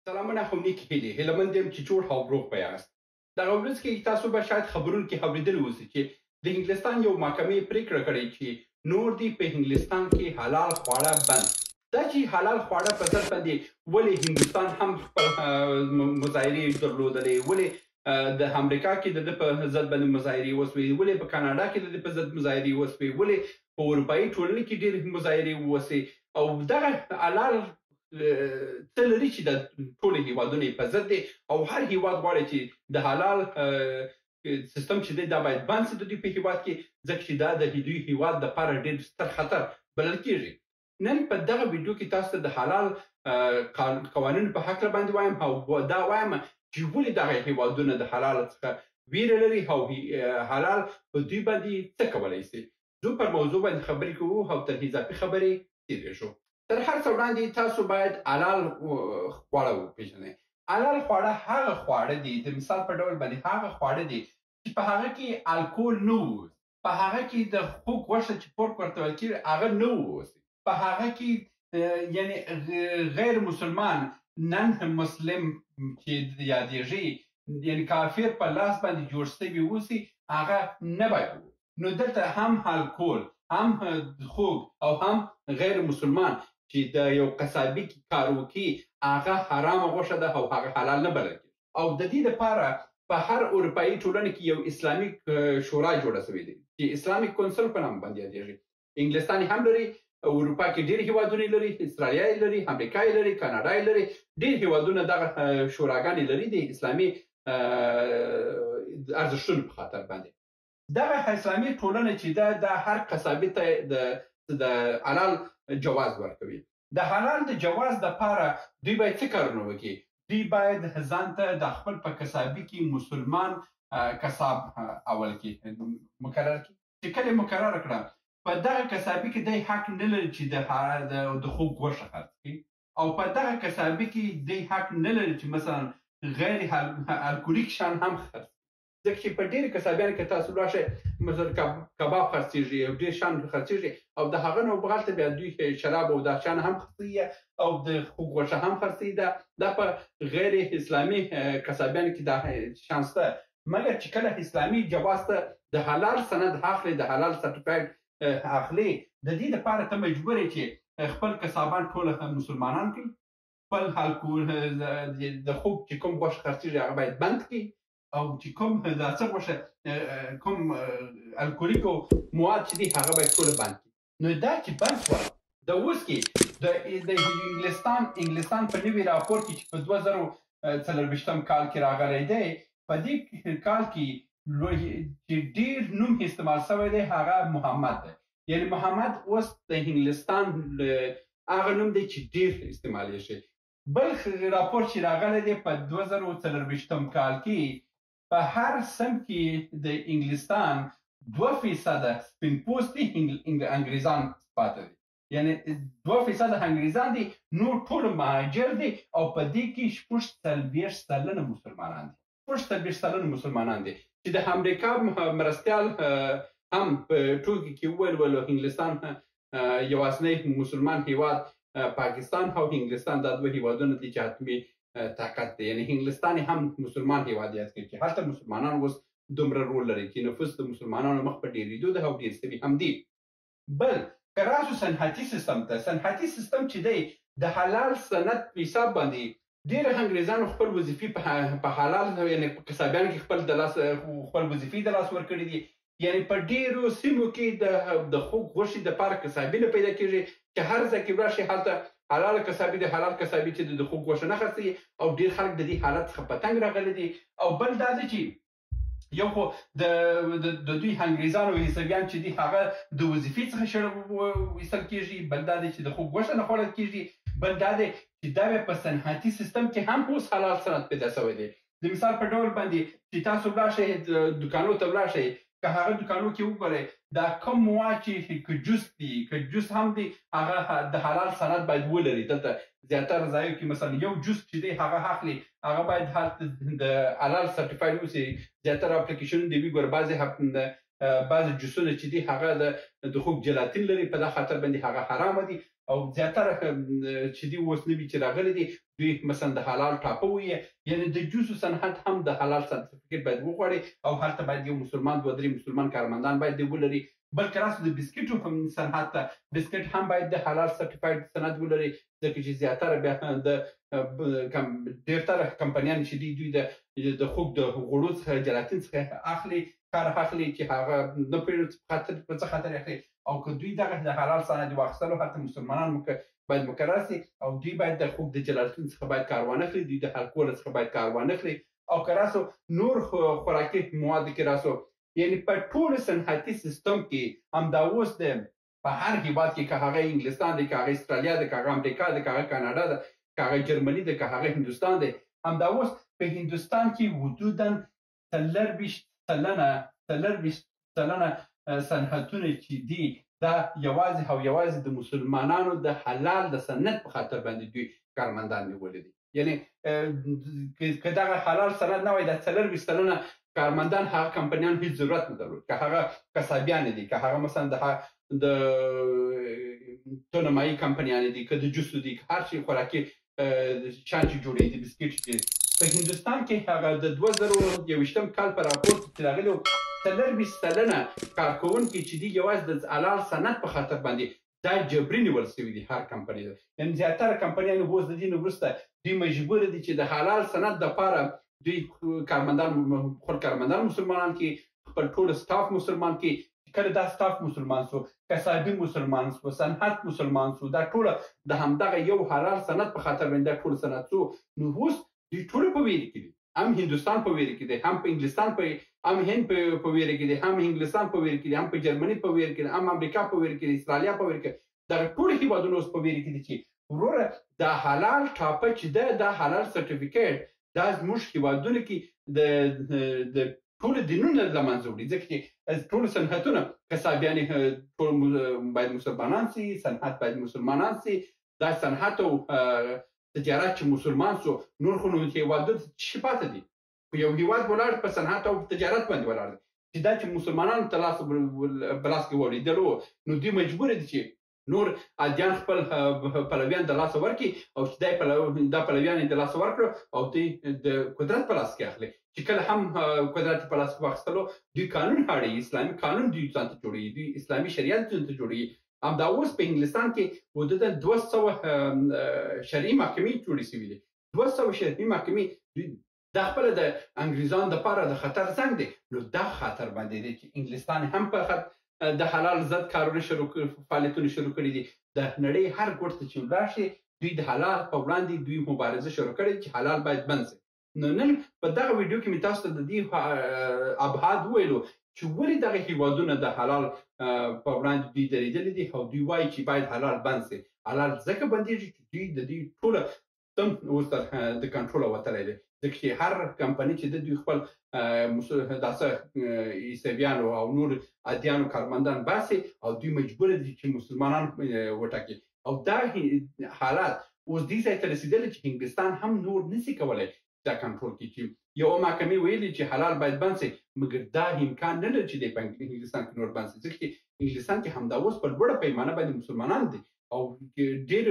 سلامونه خو نیک هیلې هیلمند یم چې جوړ او روغ به یاست. دغه ورځ کې تاسو به شاید خبرونه کې اورېدلي اوسئ چې د انګلستان یو محکمې پریکړه کړې چې نور دې په انګلستان کې حلال خواړه بند. دا چې حلال خواړه په ضد باندې ولې هندوستان هم خپل مظاهرې درلودلې، ولې د امریکا کې د ده په ضد باندې مظاهرې وسوې، ولې په کاناډا کې د ده په ضد مظاهرې وسوې، ولې په اروپایي ټولنه کې ډېرې مظاهرې وسوې او دغه حلال څه لري چې د ټولو هیوادونو یې په ضد دی او هر هیواد غواړي چې د حلال سیستم چې دی دا باید بند سي د دوی په هیواد کې، ځکه چې دا د دوی هیواد دپاره ډېر ستر خطر بلل کېږي. نن په دغه ویډیو کې تاسو ته د حلال قوانینو په هکله باندې وایم او دا وایم چې ولې دغه هیوادونه د حلال څخه ویره لري او حلال په دوی باندې څه کولی سي. زه پر موضوع باندې خبرې کوو او تر اضافي خبرې تېرېږو. تر هر څه وړاندې تاسو باید حلال خواړه وپېژنئ. حلال خواړه هغه خواړه دي، د مثال په ډول باندې هغه خواړه دي چې په هغه کې الکول نه و، په هغه کې د خوږ غوښه چې پورک ورته ویل کېږي هغه نه و، په هغه کې یعنې غیر مسلمان نن مسلم چې یادېږي یعنې کافر په لاس باندې جوړ شوي اوسي هغه نه باید و. نو دلته هم الکول، هم خوږ او هم غیر مسلمان چې د یو قصابي کار وکړي هغه حرامه غوښه ده او هغه حلال نه بلل کېږي. او د دې دپاره په هر اروپایي ټولنه کې یو اسلامي شورا جوړه سوې ده چې اسلامي کونسل په نامه باندې یادېږي. انګلستان هم لري، اروپا کې ډېر هیوادونه لري، اسټرالیا یې لري، امریکا یې لري، کاناډا یې لري، ډېر هیوادونه دغه شوراګانې لري د اسلامي ارزښتونو په خاطر باندې. دغه اسلامي ټولنه چې ده دا هر قصابي ته د حلال جواز ورکوي. د حلال د جواز دپاره دوی باید څه کارونه وکړي؟ دوی باید ځان ته د خپل په قصابي کې مسلمان قصاب اول کې مقرر کړي. چې کله یې مقرر کړه په دغه قصابي کې دی حق نه لري چې د خوږ غوښه خرڅ کړي او په دغه قصابي کې دی حق نه لري چې مثلا غیر الکولیک شیان هم خرڅ. ځکه چې په ډېرې قصابیانو کې تاسو راشئ مثلا کباب خرڅېږي او ډېر شیان خرڅېږي او د هغه نه بغلته بیا دوی شراب او دا شیان هم خرڅوي او د خوږ غوښه هم خرڅوي. دا په غیر اسلامي قصابیانو کې دا شیان شته. مګر چې کله اسلامي جواز ته د حلال سند اخلي، د حلال سرټیفایډ اخلي، د دې دپاره ته مجبور یې چې خپل قصابان ټول مسلمانان کړي، خپل الکول د خوږ چې کوم غوښه خرڅېږي هغه باید بند کړي او چې کوم دا څه غوښه کوم الکولیکو مواد چې دي هغه باید ټوله بند کړي. نو دا چې بند شول د اوس کې د انګلستان په نوي راپور کې چې په 2024 کال کې راغلی دی، په دې کال کې چې ډېر نوم استعمال شوی دی هغه محمد دی. یعنې محمد اوس د انګلستان هغه نوم دی چې ډېر استعمالیږي. بل راپور چې راغلی دی په 2024 کال کې په هر صنف کې د انګلستان 2% سپین پوستي انګریزان پاتې دي، یعنې 2% انګریزان دي، نور ټول مهاجر دي او په دې کې 46 سلنه مسلمانان دي. 46 سلنه مسلمانان دي چې د امریکا مرستیال هم په ټولګي کې وویل انګلستان یوازینی مسلمان هیواد پاکستان او انګلستان دا دوه هیوادونه دي چې حتمي طاقت دی. یعنې انګلستان هم مسلمان هیواد یاد کړي چې هلته مسلمانان اوس دومره رول لري چې نفوس د مسلمانانو مخ په ډېرېدو ده او ډېر سوي هم دي. بل که راسو صنعتي سیستم ته، صنعتي سیستم چې دی د حلال صنعت په حساب باندې ډېر انګریزانو خپل وظیفې په حلال یعنې په قصابیانو کې خپل وظیفې د لاس ورکړي دي. یعنې په ډېرو سیمو کې د خوږ غوښې دپاره قصابي نه پیدا کېږي چې هر ځای کې ورشئ هلته حلال قصابي د حلال قصابي چې د خوږ غوښه نه خرڅوي او ډېر خلک د دې حالت څخه په تنګ راغلي دي. او بل دا دی چې یو خو د دوی انګریزانو عیسویان چې دي هغه د وظیفې څخه ویستل کېږي، بل دا دی چې د خوږ غوښه نه خوړل کېږي، بل دا دی چې دا بیا په صنعتي سیستم کې هم اوس حلال صنعت پیدا شوی دی. د مثال په ډول باندې چې تاسو ولاړ شئ دوکانو ته ولاړ شئ، که هغه دوکانو کې وګورئ دا کوم مواد چې که جوس دي که جوس هم دي هغه د حلال صنعت باید ولري. دلته زیاتره ځایو کې مثلا یو جوس چې دی هغه اخلي هغه باید د حلال سرټیفاید اوسي. زیاتره اپلیکیشنونه دی وګوره بعضې جوسونه چې دي هغه د خوږ جلاتین لري، په دا خاطر باندې هغه حرامه دي او زیاتره چې دي اوس نوي چې راغلي دي دوی مثلا د حلال ټاپه وي یعنی د جوسو صنعت هم د حلال سرتیفیکیټ باید وغواړي او هلته باید یو مسلمان 2-3 مسلمان کارمندان باید دی ولري بلکې راس د بسکټو هم صنعت ته بسکټ هم باید د حلال سرتیفایډ سند ولري ځکه چې زیاتره بیا د ډېرتره کمپنیان چې دوی د خوږ د غوړو څخه جلاتین څخه اخلي کار اخلي چې هغه نه پوهېږي په څه خاطر اخلي او که دوی دغه د حلال سند واخیستلو هلته مسلمانان باید مقرر سي او دوی باید د خوږ د جلاتین څخه باید کار وانخلي دوی د الکول څخه باید کار وانخلي او که راسو نور خوراکي مواد کې راسو یعنی په ټول صنعتي سیستم کې همدا اوس د په هر هیواد کې که هغه انګلستان دی که هغه استرالیا دی که هغه امریکا دی که هغه کاناډا ده که هغه جرمني دی که هغه هندوستان دی همدا اوس په هندوستان کې حدودا 40 سلنه صنعتونه چې دي دا یوازې او یوازې د مسلمانانو د حلال د سنت په خاطر باندې دوی کارمندان نیولي دي یعنی که دغه حلال سند نه وای د 40 سلنه کارمندان هغه کمپنیان هیڅ ضرورت نه درلود که هغه قصابیان دي که هغه مثلا د تونمایي کمپنیان دي که د جوسو دي که هر شي خوراکي شان چې جوړېږي د بسکټ دي په هندوستان کې هغه د 2021 کال په راپور کې راغلی 40 سلنه کارکوونکي چې دي یوازې د حلال سند په خاطر باندې دا جبري نیول شوي دي هر کمپنۍ یعنې زیاتره کمپنیانو اوس د دې نه وروسته دوی مجبور دي چې د حلال سند دپاره دوی خپل کارمندان مسلمانان کې خپل ټول سټاف مسلمان کې کله دا سټاف مسلمان سو قصابي مسلمان سو صنعت مسلمان سو دا ټول د همدغه یو حلال سند په خاطر باندې ټول سند سو نو اوس دوی ټول په ویره کې دي هم هندوستان په ویره کې دي هم په انګلستان په هم هند په ویره کې دي هم انګلستان په ویره کې دي هم په جرمني په ویره کې دي هم امریکا په ویره کې دي استرالیا په ویره کې دا ټول هیوادونه اوس په ویره کې دي چې وروره دا حلال ټاپه چې دا حلال سرټیفیکیټ دا زموږ هیوادونه کې د ټول دینونه له منځه وړي ځکه چې ټول صنعتونه قصابیان ټول باید مسلمانان سي صنعت باید مسلمانان سي دا صنعت او تجارت چې مسلمان سو نور خو نو هیوادونه چې پاتې دي په یو هیواد ولاړ په صنعت او تجارت باندې ولاړ دي چې دا چې مسلمانانو ته لاس بلاس کې ولیدلو نو دوی مجبور دي چې نور ادیان خپل پلویان د لاس ورکړي او چې دا پلویان د لاس ورکړو او دوی د قدرت په لاس کې اخلي چې کله هم قدرت په لاس کې واخیستلو دوی قانون هاړي اسلامي قانون دوی ځان ته جوړوي دوی اسلامي شریعت ځان ته جوړوي همدا اوس په انګلستان کې حدودا 200 شرعي محکمې جوړې شوي دي 200 شرعي محکمې دا خپل د انګریزانو دپاره د خطر زنګ دی نو دا خطر باندې دی چې انګلستان هم په د حلال ضد کارونه فعالیتونه شروع کړي دي د نړۍ هر ګوټ ته چې ولاړ شي دوی د حلال په وړاندې دوی مبارزه شروع کړې چې حلال باید بند شي نو نن په دغه ویډیو کې مې تاسو ته د دې ابعاد وویلو چې ولې دغه هیوادونه د حلال په وړاندې دوی درېدلي دي او دوی وایي چې باید حلال بند شي حلال ځکه بندېږي چې دوی د دې ټوله سیستم اوس د کنټروله وتلی دی ځکه چې هر کمپنۍ چې د دوی خپل داسې عیسویانو او نور ادیانو کارمندان باسي او دوی مجبور دي چې مسلمانان وټاکي او دا حالات اوس دې ځای ته رسېدلي چې انګلستان هم نور نشي کولی دا کنټرول کړي چې یو محکمې ویلي چې حلال باید بند شي مګر دا امکان نه لري چې د انګلستان کې نور بند شي ځکه چې انګلستان کې همدا اوس په لوړه پیمانه باندې مسلمانان دي او ډېر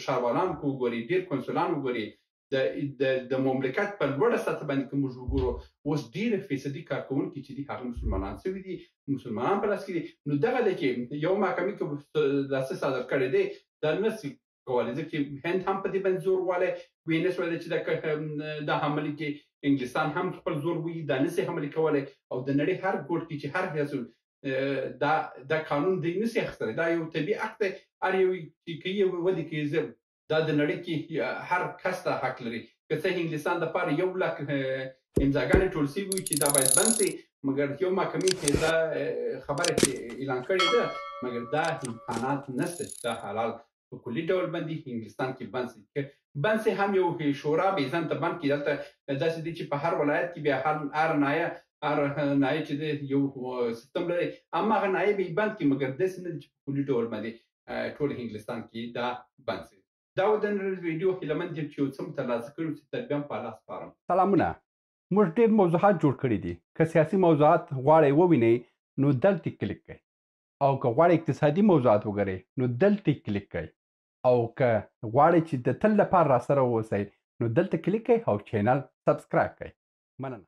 ښاروالان که وګوري ډېر کنسولان وګوري د مملکت په لوړه سطح باندې که موږ وګورو اوس ډېره فیصدي کارکوونکي چې دي هغه مسلمانان شوي دي مسلمانان په لاس کې دي نو دغه دی چې یو محکمې که داسې صادر کړی دی دا نشي کولی ځکه چې هند هم په دې باندې زور والی ویې نه شوی دی چې دا حملې کې انګلستان هم خپل زور وي دا نشي حملې کولی او د نړۍ هر ګوټ کې چې هر دا قانون دی نشي اخیستلی دا یو طبیعي حق دی هر یو چې که یې ودې کې دا د نړۍ کې هر کس ته حق لري که څه انګلستان دپاره 1 لک امضاګانې ټول شوي وي چې دا باید بند شي مګر یو محکمې دا خبره اعلان کړې ده مګر دا امکانات نشته چې دا حلال په کلي ډول باندې انګلستان کې بند شي بند شي هم یو شورا به ځان ته بند کړي دلته داسې دي چې په هر ولایت کې بیا هر نایه چې یو سیستم لري اما هغه نایه به یې بند کړي مګر داسې نه دي چې په کلي ډول باندې ټول انګلستان کې دا بند شي دا و د نن ویډیو هیله مند یم چې یو څه مو ترلاسه کړي چې تر بیا هم په لاس سپارم سلامونه موږ ډېر موضوعات جوړ کړي دي که سیاسي موضوعات غواړئ ووینئ نو دلته کلیک کړئ او که غواړئ اقتصادي موضوعات وګورئ نو دلته کلیک کړئ او که غواړئ چې د تل لپاره راسره واوسئ نو دلته کلیک کړئ او چینل سبسکرایب کړئ. مننه.